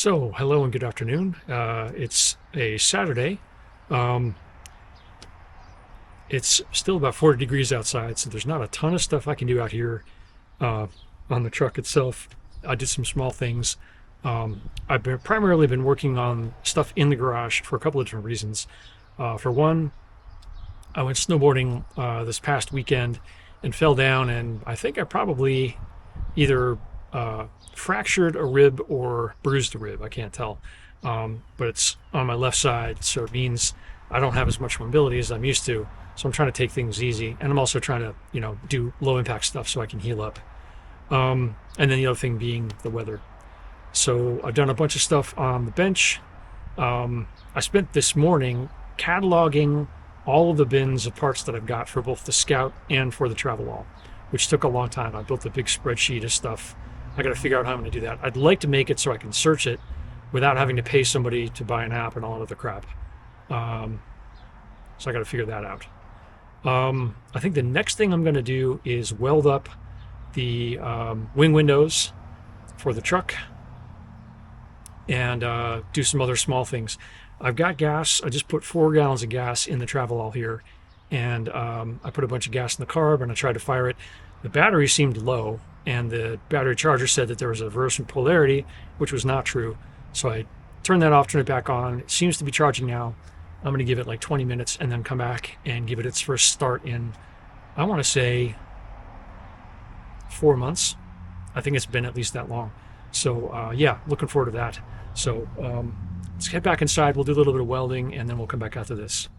So, hello and good afternoon. It's a Saturday. Um, it's still about 40 degrees outside, so there's not a ton of stuff I can do out here uh, on the truck itself. I did some small things. I've primarily been working on stuff in the garage for a couple of different reasons. For one, I went snowboarding this past weekend and fell down, and I think I probably either fractured a rib or bruised a rib. I can't tell. But it's on my left side, so it means I don't have as much mobility as I'm used to. So I'm trying to take things easy, and I'm also trying to, do low impact stuff so I can heal up. And then the other thing being the weather. So I've done a bunch of stuff on the bench. I spent this morning cataloging all of the bins of parts that I've got for both the Scout and for the Travelall, which took a long time. I built a big spreadsheet of stuff. I got to figure out how I'm going to do that. I'd like to make it so I can search it without having to pay somebody to buy an app and all that other crap. So I got to figure that out. I think the next thing I'm going to do is weld up the wing windows for the truck and do some other small things. I've got gas. I just put 4 gallons of gas in the Travelall here, and I put a bunch of gas in the carb and I tried to fire it. The battery seemed low, and the battery charger said that there was a reverse in polarity, which was not true. So I turned that off, turned it back on. It seems to be charging now. I'm going to give it like 20 minutes and then come back and give it its first start in, I want to say, 4 months. I think it's been at least that long. So yeah, looking forward to that. So let's get back inside. We'll do a little bit of welding and then we'll come back after this.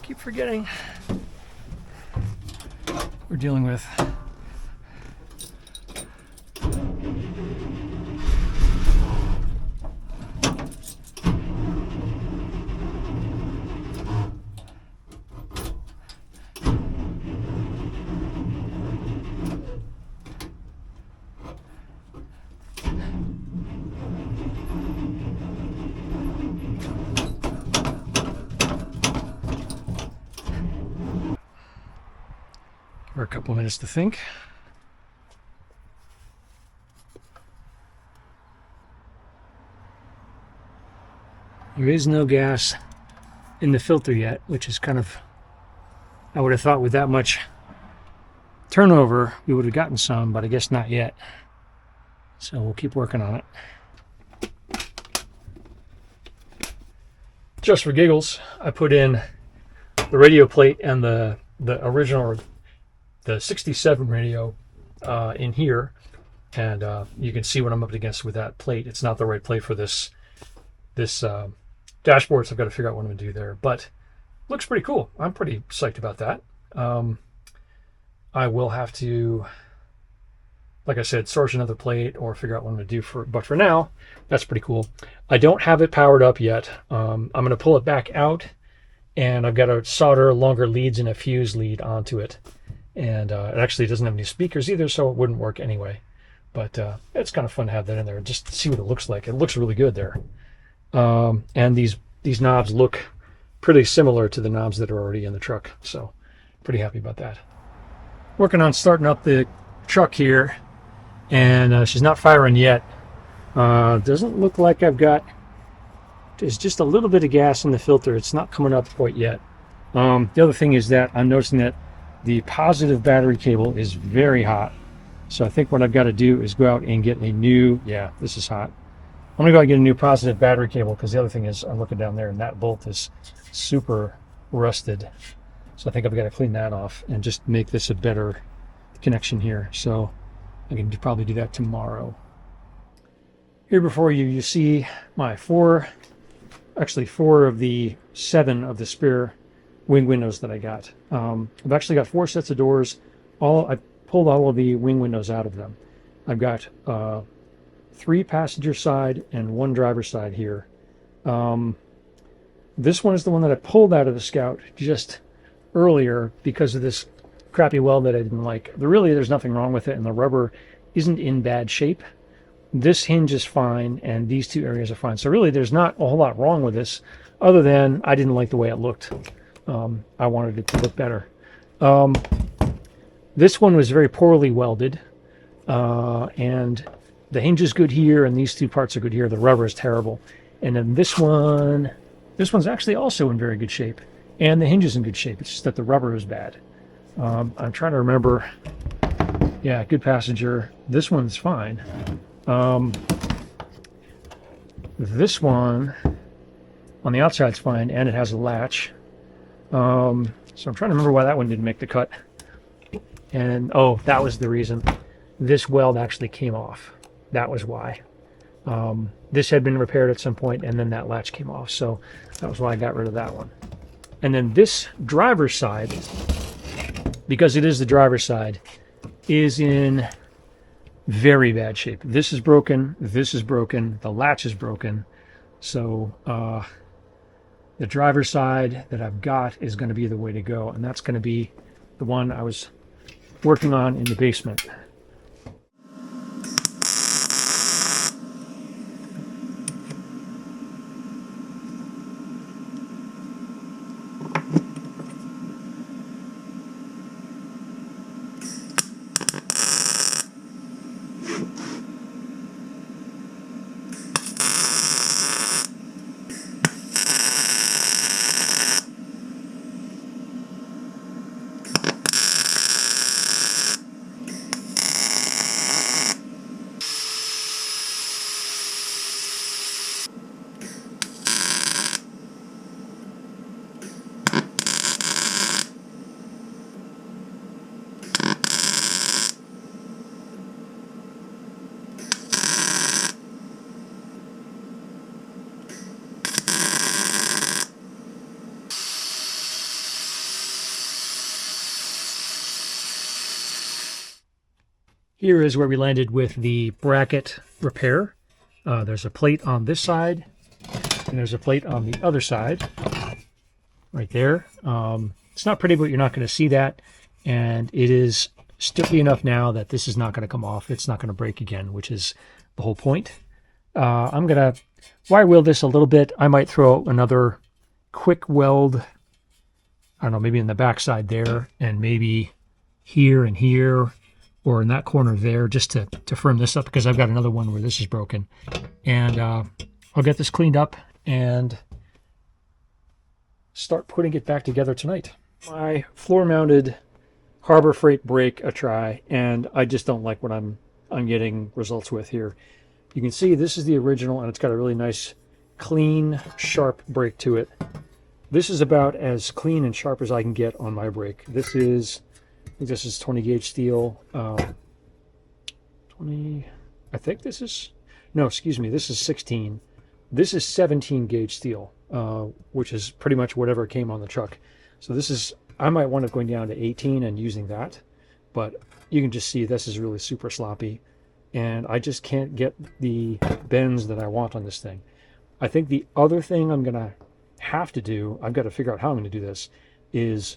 Keep forgetting we're dealing with for a couple of minutes to think. There is no gas in the filter yet, which is kind of, I would have thought with that much turnover we would have gotten some, but I guess not yet. So we'll keep working on it. Just for giggles, I put in the radio plate and the original, the 67 radio in here, and you can see what I'm up against with that plate. It's not the right plate for this dashboard, so I've got to figure out what I'm going to do there. But looks pretty cool. I'm pretty psyched about that. I will have to, like I said, source another plate or figure out what I'm going to do but for now, that's pretty cool. I don't have it powered up yet. I'm going to pull it back out, and I've got to solder longer leads and a fuse lead onto it. And it actually doesn't have any speakers either, so it wouldn't work anyway. But it's kind of fun to have that in there and just see what it looks like. It looks really good there. And these knobs look pretty similar to the knobs that are already in the truck, so pretty happy about that. Working on starting up the truck here, and she's not firing yet. Doesn't look like there's just a little bit of gas in the filter. It's not coming up quite yet. The other thing is that I'm noticing that the positive battery cable is very hot. So I think what I've got to do is go out and get a new, yeah, this is hot. I'm going to go out and get a new positive battery cable, because the other thing is I'm looking down there and that bolt is super rusted. So I think I've got to clean that off and just make this a better connection here. So I can probably do that tomorrow. Here before you see my 4 actually 4 of the 7 of the spare wing windows that I got. I've actually got 4 sets of doors. I pulled all of the wing windows out of them. I've got 3 passenger side and 1 driver side here. This one is the one that I pulled out of the Scout just earlier because of this crappy weld that I didn't like. There's nothing wrong with it, and the rubber isn't in bad shape. This hinge is fine, and these 2 areas are fine. So really, there's not a whole lot wrong with this, other than I didn't like the way it looked. I wanted it to look better. This one was very poorly welded, and the hinge is good here, and these 2 parts are good here. The rubber is terrible. And then this one's actually also in very good shape, and the hinge is in good shape. It's just that the rubber is bad. I'm trying to remember. Yeah, good passenger. This one's fine. This one on the outside's fine, and it has a latch. So I'm trying to remember why that one didn't make the cut. And oh, that was the reason. This weld actually came off. That was why. This had been repaired at some point, and then that latch came off. So that was why I got rid of that one. And then this driver's side, because it is the driver's side, is in very bad shape. This is broken. This is broken. The latch is broken. So the driver's side that I've got is going to be the way to go, and that's going to be the one I was working on in the basement. Here is where we landed with the bracket repair. There's a plate on this side, and there's a plate on the other side, right there. It's not pretty, but you're not going to see that. And it is sticky enough now that this is not going to come off. It's not going to break again, which is the whole point. I'm going to wire wheel this a little bit. I might throw another quick weld, I don't know, maybe in the back side there, and maybe here and here, or in that corner there, just to firm this up, because I've got another one where this is broken. And I'll get this cleaned up and start putting it back together tonight. My floor-mounted Harbor Freight brake a try, and I just don't like what I'm getting results with here. You can see this is the original, and it's got a really nice, clean, sharp brake to it. This is about as clean and sharp as I can get on my brake. This is, I think this is 20 gauge steel. 20, I think this is, no, excuse me, this is 16. This is 17 gauge steel, which is pretty much whatever came on the truck. So this is, I might want it going down to 18 and using that, but you can just see this is really super sloppy, and I just can't get the bends that I want on this thing. I think the other thing I'm gonna have to do, I've got to figure out how I'm going to do this, is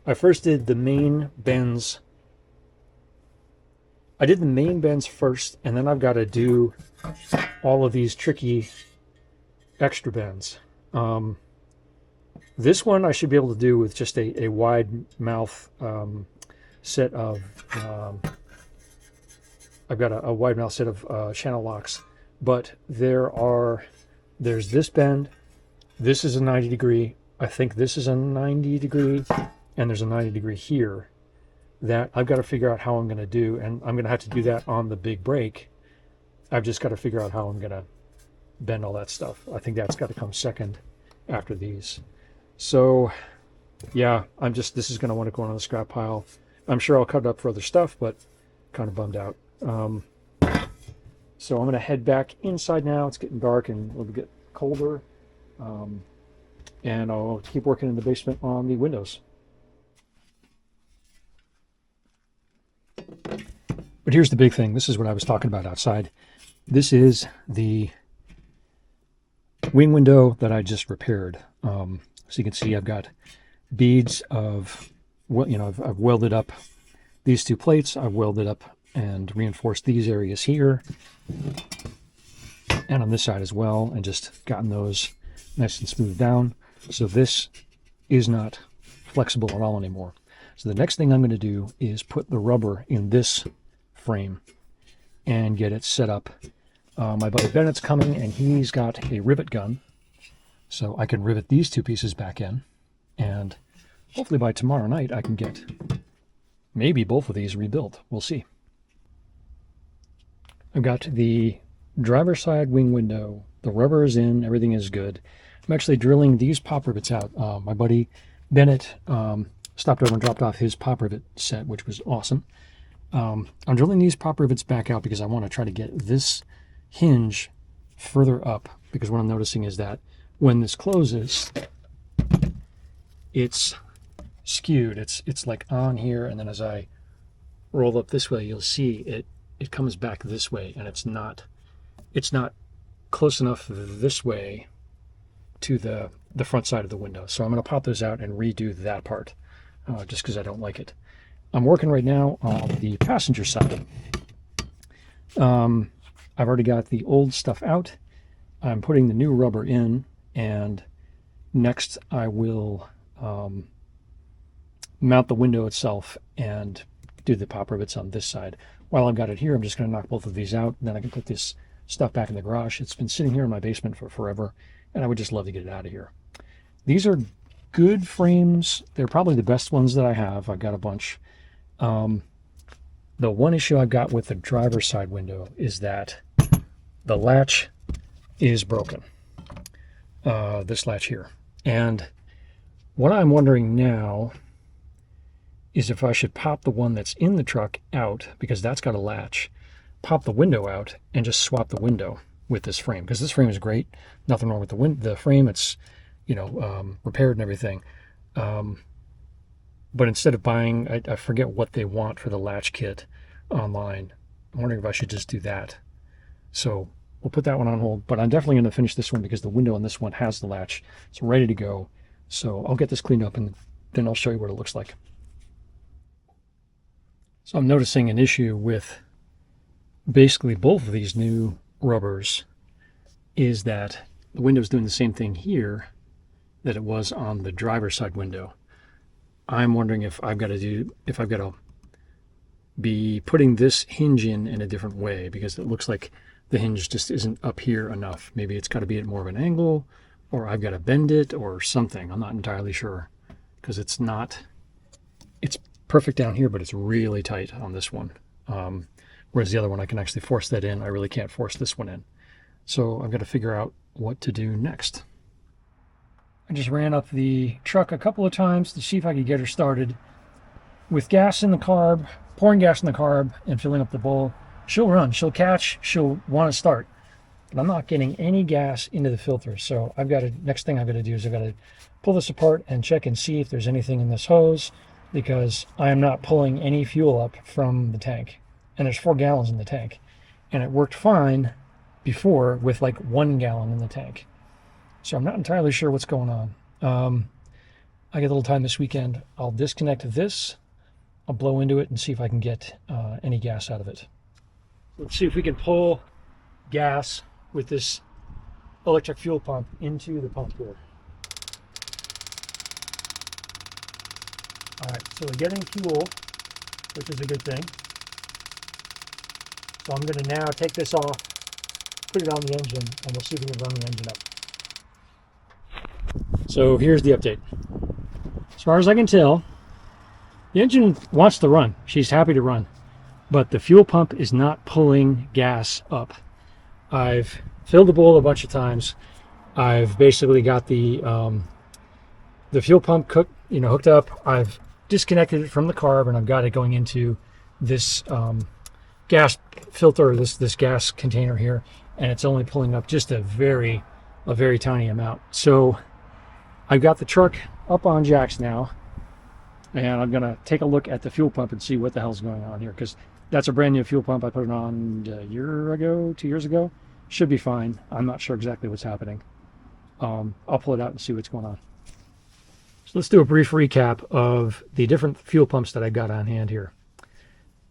I first did the main bends. I did the main bends first, and then I've got to do all of these tricky extra bends. This one I should be able to do with just a wide mouth set of, I've got a wide mouth set of channel locks, but there's this bend, this is a 90 degree, I think this is a 90 degree, and there's a 90 degree here that I've got to figure out how I'm going to do, and I'm going to have to do that on the big brake. I've just got to figure out how I'm going to bend all that stuff. I think that's got to come second after these. So yeah, this is going to want to go on the scrap pile. I'm sure I'll cut it up for other stuff, but kind of bummed out. So I'm going to head back inside now. It's getting dark, and we'll get colder. And I'll keep working in the basement on the windows. But here's the big thing. This is what I was talking about outside. This is the wing window that I just repaired. So you can see I've got beads of, I've welded up these two plates. I've welded up and reinforced these areas here and on this side as well, and just gotten those nice and smoothed down. So this is not flexible at all anymore. So the next thing I'm going to do is put the rubber in this frame and get it set up. My buddy Bennett's coming, and he's got a rivet gun, so I can rivet these two pieces back in, and hopefully by tomorrow night I can get maybe both of these rebuilt. We'll see. I've got the driver's side wing window. The rubber is in. Everything is good. I'm actually drilling these pop rivets out. My buddy Bennett stopped over and dropped off his pop rivet set, which was awesome. I'm drilling these pop rivets back out because I want to try to get this hinge further up, because what I'm noticing is that when this closes, it's skewed. It's like on here, and then as I roll up this way, you'll see it comes back this way, and it's not close enough this way to the front side of the window. So I'm going to pop those out and redo that part, just because I don't like it. I'm working right now on the passenger side. I've already got the old stuff out. I'm putting the new rubber in, and next I will mount the window itself and do the pop rivets on this side. While I've got it here, I'm just going to knock both of these out, and then I can put this stuff back in the garage. It's been sitting here in my basement for forever, and I would just love to get it out of here. These are good frames. They're probably the best ones that I have. I've got a bunch. The one issue I've got with the driver's side window is that the latch is broken. This latch here. And what I'm wondering now is if I should pop the one that's in the truck out, because that's got a latch, pop the window out and just swap the window with this frame, because this frame is great. Nothing wrong with the frame. It's, repaired and everything. But instead of buying, I forget what they want for the latch kit online. I'm wondering if I should just do that. So we'll put that one on hold, but I'm definitely going to finish this one because the window on this one has the latch. It's ready to go. So I'll get this cleaned up, and then I'll show you what it looks like. So I'm noticing an issue with basically both of these new rubbers is that the window's doing the same thing here that it was on the driver's side window. I'm wondering if I've got to be putting this hinge in a different way, because it looks like the hinge just isn't up here enough. Maybe it's got to be at more of an angle, or I've got to bend it or something. I'm not entirely sure, because it's perfect down here, but it's really tight on this one. Whereas the other one, I can actually force that in. I really can't force this one in. So I've got to figure out what to do next. I just ran up the truck a couple of times to see if I could get her started. With gas in the carb, pouring gas in the carb and filling up the bowl, she'll run, she'll catch, she'll want to start. But I'm not getting any gas into the filter. So next thing I've got to do is I've got to pull this apart and check and see if there's anything in this hose, because I am not pulling any fuel up from the tank. And there's 4 gallons in the tank. And it worked fine before with like 1 gallon in the tank. So I'm not entirely sure what's going on. I get a little time this weekend. I'll disconnect this. I'll blow into it and see if I can get any gas out of it. Let's see if we can pull gas with this electric fuel pump into the pump here. All right, so we're getting fuel, which is a good thing. So I'm going to now take this off, put it on the engine, and we'll see if we can run the engine up. So here's the update. As far as I can tell, the engine wants to run. She's happy to run. But the fuel pump is not pulling gas up. I've filled the bowl a bunch of times. I've basically got the fuel pump hooked up. I've disconnected it from the carb, and I've got it going into this gas filter, this gas container here, and it's only pulling up just a very a very tiny amount. So I've got the truck up on jacks now, and I'm gonna take a look at the fuel pump and see what the hell's going on here, because that's a brand new fuel pump. I put it on a year ago, 2 years ago. Should be fine. I'm not sure exactly what's happening. I'll pull it out and see what's going on. So let's do a brief recap of the different fuel pumps that I got on hand here.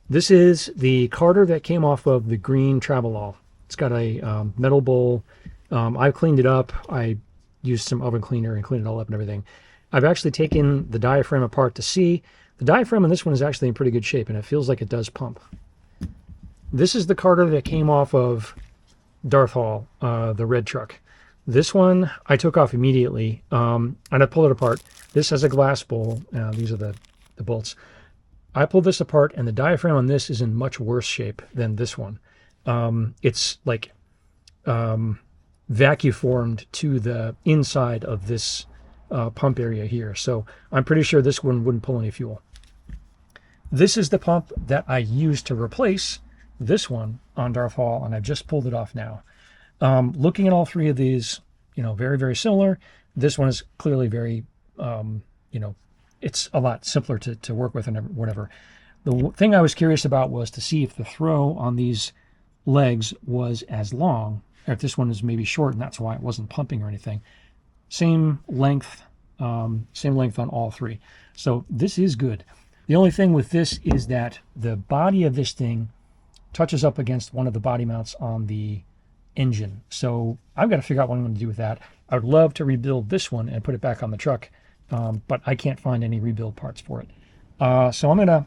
This is the Carter that came off of the green Travelall. It's got a metal bowl. I've cleaned it up. I used some oven cleaner and cleaned it all up and everything. I've actually taken the diaphragm apart to see. The diaphragm on this one is actually in pretty good shape, and it feels like it does pump. This is the Carter that came off of Travelall, the red truck. This one I took off immediately, and I pulled it apart. This has a glass bowl. These are the bolts. I pulled this apart, and the diaphragm on this is in much worse shape than this one. It's like vacuum formed to the inside of this pump area here. So I'm pretty sure this one wouldn't pull any fuel. This is the pump that I used to replace this one on Travelall, and I've just pulled it off now. Looking at all three of these, very, very similar. This one is clearly very, it's a lot simpler to work with and whatever. The thing I was curious about was to see if the throw on these legs was as long, or if this one is maybe short and that's why it wasn't pumping or anything. Same length on all three. So this is good. The only thing with this is that the body of this thing touches up against one of the body mounts on the engine. So I've got to figure out what I'm going to do with that. I would love to rebuild this one and put it back on the truck, but I can't find any rebuild parts for it. So I'm going to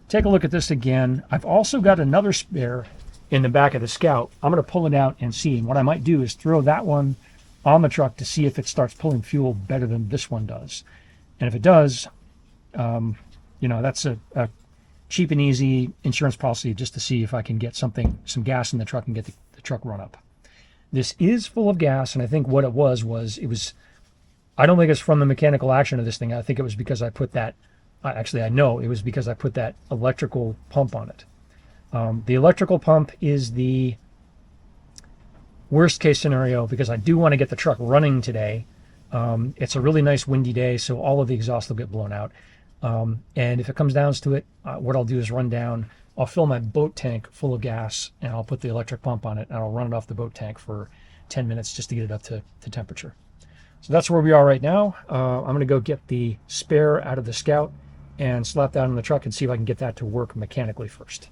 take a look at this again. I've also got another spare in the back of the Scout. I'm going to pull it out and see. And what I might do is throw that one on the truck to see if it starts pulling fuel better than this one does. And if it does, that's a cheap and easy insurance policy just to see if I can get some gas in the truck and get the truck run up. This is full of gas, and I think what it was, I don't think it's from the mechanical action of this thing. I think it was because I put that, actually I know it was because I put that electrical pump on it. The electrical pump is the worst case scenario because I do want to get the truck running today. It's a really nice windy day, so all of the exhaust will get blown out. And if it comes down to it, what I'll do is run down, I'll fill my boat tank full of gas, and I'll put the electric pump on it, and I'll run it off the boat tank for 10 minutes just to get it up to temperature. So that's where we are right now. I'm going to go get the spare out of the Scout and slap that on the truck and see if I can get that to work mechanically first.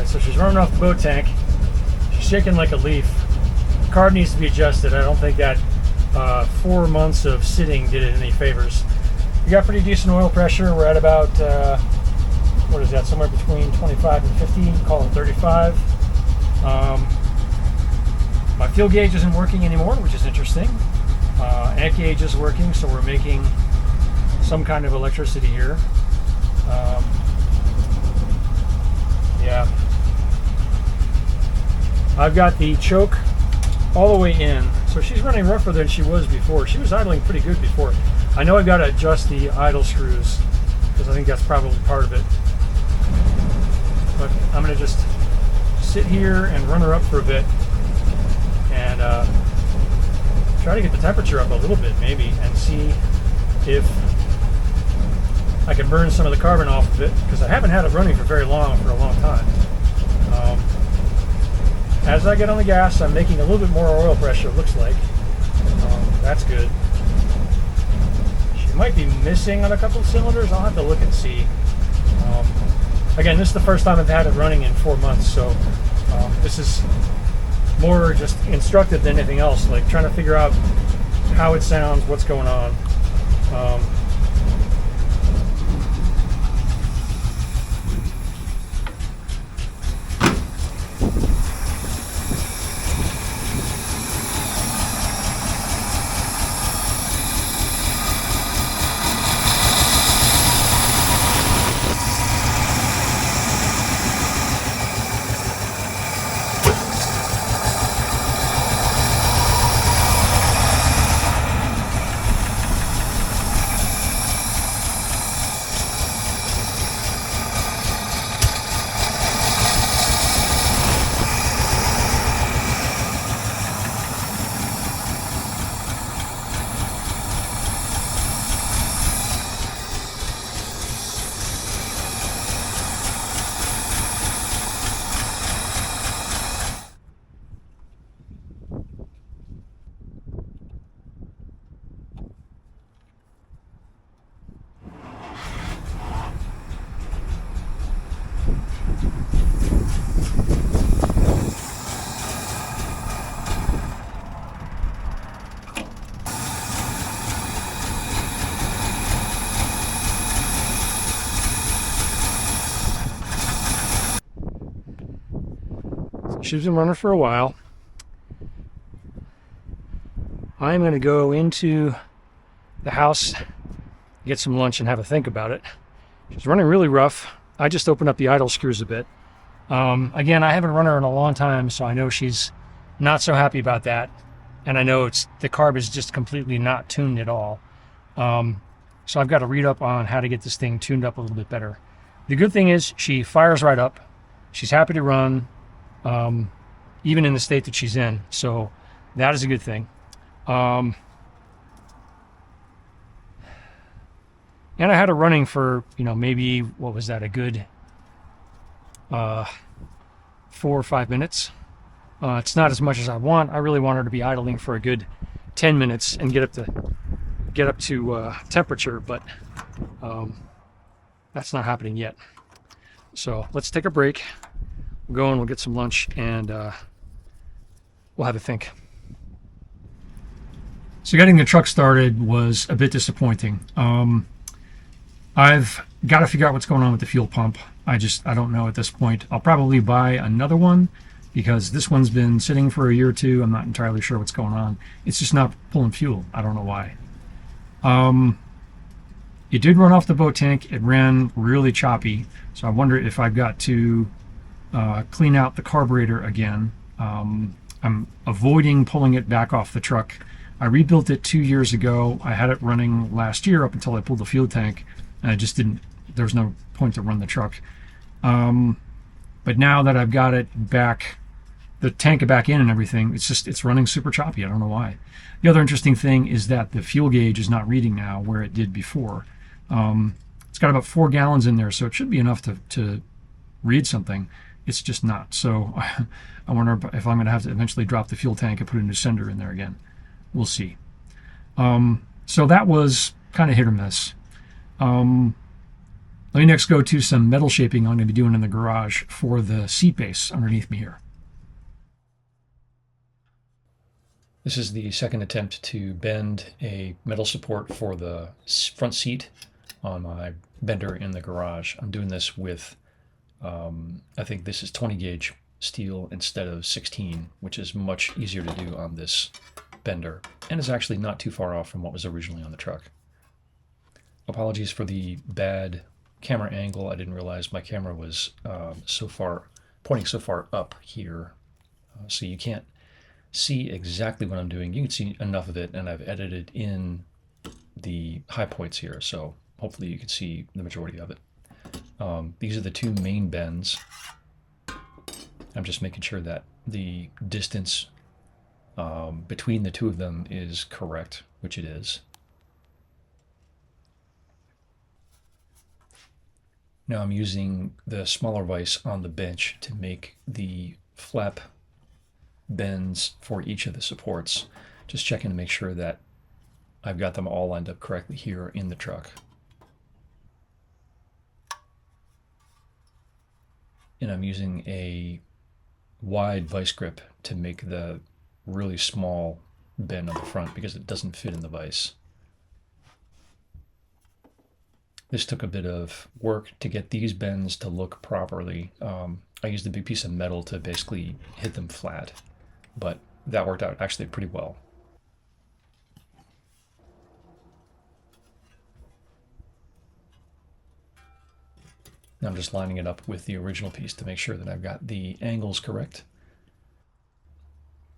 So she's running off the boat tank. She's shaking like a leaf. The carb needs to be adjusted. I don't think that 4 months of sitting did it any favors. We got pretty decent oil pressure. We're at about, what is that, somewhere between 25 and 50, call it 35. My fuel gauge isn't working anymore, which is interesting. Amp gauge is working, so we're making some kind of electricity here. Yeah. I've got the choke all the way in, so she's running rougher than she was before. She was idling pretty good before. I know I've got to adjust the idle screws because I think that's probably part of it. But I'm going to just sit here and run her up for a bit and try to get the temperature up a little bit maybe, and see if I can burn some of the carbon off of it, because I haven't had it running for very long, for a long time. As I get on the gas, I'm making a little bit more oil pressure, it looks like. That's good. She might be missing on a couple of cylinders. I'll have to look and see. Again, this is the first time I've had it running in 4 months, so this is more just instructive than anything else, like trying to figure out how it sounds, what's going on. She's been running for a while. I'm going to go into the house, get some lunch, and have a think about it. She's running really rough. I just opened up the idle screws a bit. Again, I haven't run her in a long time, so I know she's not so happy about that. And I know the carb is just completely not tuned at all. So I've got to read up on how to get this thing tuned up a little bit better. The good thing is she fires right up. She's happy to run. Even in the state that she's in, so that is a good thing. And I had her running for, maybe, what was that, a good 4 or 5 minutes. It's not as much as I want. I really want her to be idling for a good 10 minutes and get up to temperature, but that's not happening yet. So let's take a break. We'll go and we'll get some lunch, and we'll have a think. So getting the truck started was a bit disappointing. I've got to figure out what's going on with the fuel pump. I don't know at this point. I'll probably buy another one, because this one's been sitting for a year or two. I'm not entirely sure what's going on. It's just not pulling fuel. I don't know why. It did run off the boat tank. It ran really choppy. So I wonder if I've got to clean out the carburetor again. I'm avoiding pulling it back off the truck. I rebuilt it 2 years ago. I had it running last year up until I pulled the fuel tank, and I just didn't, there's no point to run the truck. But now that I've got it back, the tank back in and everything, it's running super choppy. I don't know why. The other interesting thing is that the fuel gauge is not reading now where it did before. It's got about 4 gallons in there, so it should be enough to read something. It's just not. So I wonder if I'm going to have to eventually drop the fuel tank and put a new sender in there again. We'll see. So that was kind of hit or miss. Let me next go to some metal shaping I'm going to be doing in the garage for the seat base underneath me here. This is the second attempt to bend a metal support for the front seat on my bender in the garage. I'm doing this with, I think this is 20 gauge steel instead of 16, which is much easier to do on this bender, and is actually not too far off from what was originally on the truck. Apologies for the bad camera angle. I didn't realize my camera was pointing so far up here, so you can't see exactly what I'm doing. You can see enough of it, and I've edited in the high points here, so hopefully you can see the majority of it. These are the two main bends. I'm just making sure that the distance between the two of them is correct, which it is. Now I'm using the smaller vise on the bench to make the flap bends for each of the supports. Just checking to make sure that I've got them all lined up correctly here in the truck. And I'm using a wide vice grip to make the really small bend on the front because it doesn't fit in the vise. This took a bit of work to get these bends to look properly. I used a big piece of metal to basically hit them flat, but that worked out actually pretty well. Now I'm just lining it up with the original piece to make sure that I've got the angles correct.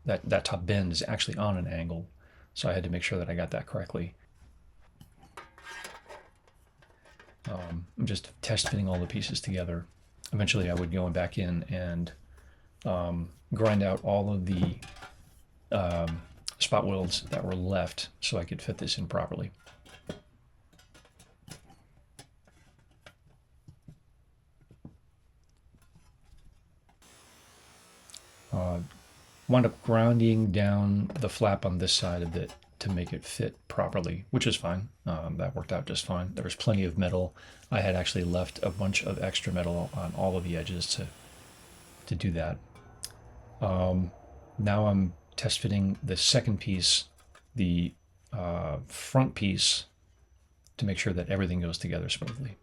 That top bend is actually on an angle, so I had to make sure that I got that correctly. I'm just test fitting all the pieces together. Eventually I would go back in and grind out all of the spot welds that were left so I could fit this in properly. Wound up grinding down the flap on this side of it to make it fit properly, which is fine. That worked out just fine. There was plenty of metal. I had actually left a bunch of extra metal on all of the edges to do that. Now I'm test fitting the second piece, the front piece, to make sure that everything goes together smoothly.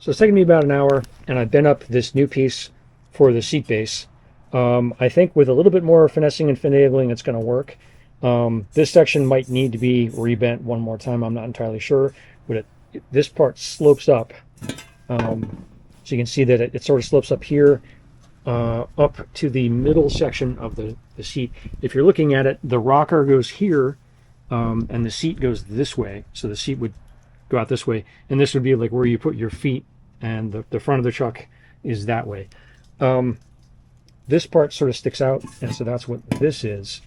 So it's taken me about an hour, and I've bent up this new piece for the seat base. I think with a little bit more finessing and finagling, it's going to work. This section might need to be rebent one more time. I'm not entirely sure, but this part slopes up. So you can see that it sort of slopes up here, up to the middle section of the seat. If you're looking at it, the rocker goes here, and the seat goes this way. So the seat would go out this way, and this would be like where you put your feet, and the front of the truck is that way. This part sort of sticks out, and so that's what this is.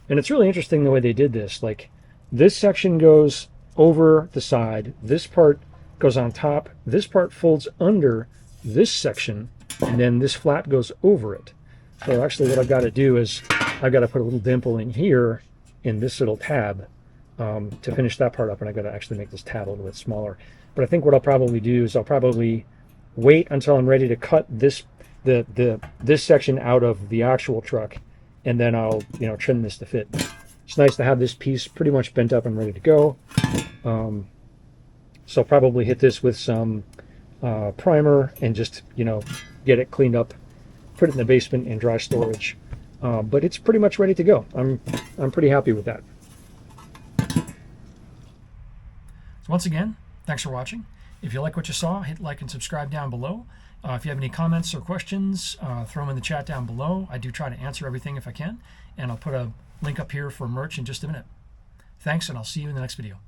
And it's really interesting the way they did this. Like, this section goes over the side, this part goes on top, this part folds under this section, and then this flap goes over it. So actually what I've got to do is I've got to put a little dimple in here in this little tab to finish that part up, and I've got to actually make this tab a little bit smaller. But I think what I'll probably do is I'll probably wait until I'm ready to cut this section out of the actual truck, and then I'll trim this to fit. It's nice to have this piece pretty much bent up and ready to go. So I'll probably hit this with some primer and just get it cleaned up, put it in the basement in dry storage. But it's pretty much ready to go. I'm pretty happy with that. So once again, thanks for watching. If you like what you saw, hit like and subscribe down below. If you have any comments or questions, throw them in the chat down below. I do try to answer everything if I can, and I'll put a link up here for merch in just a minute. Thanks, and I'll see you in the next video.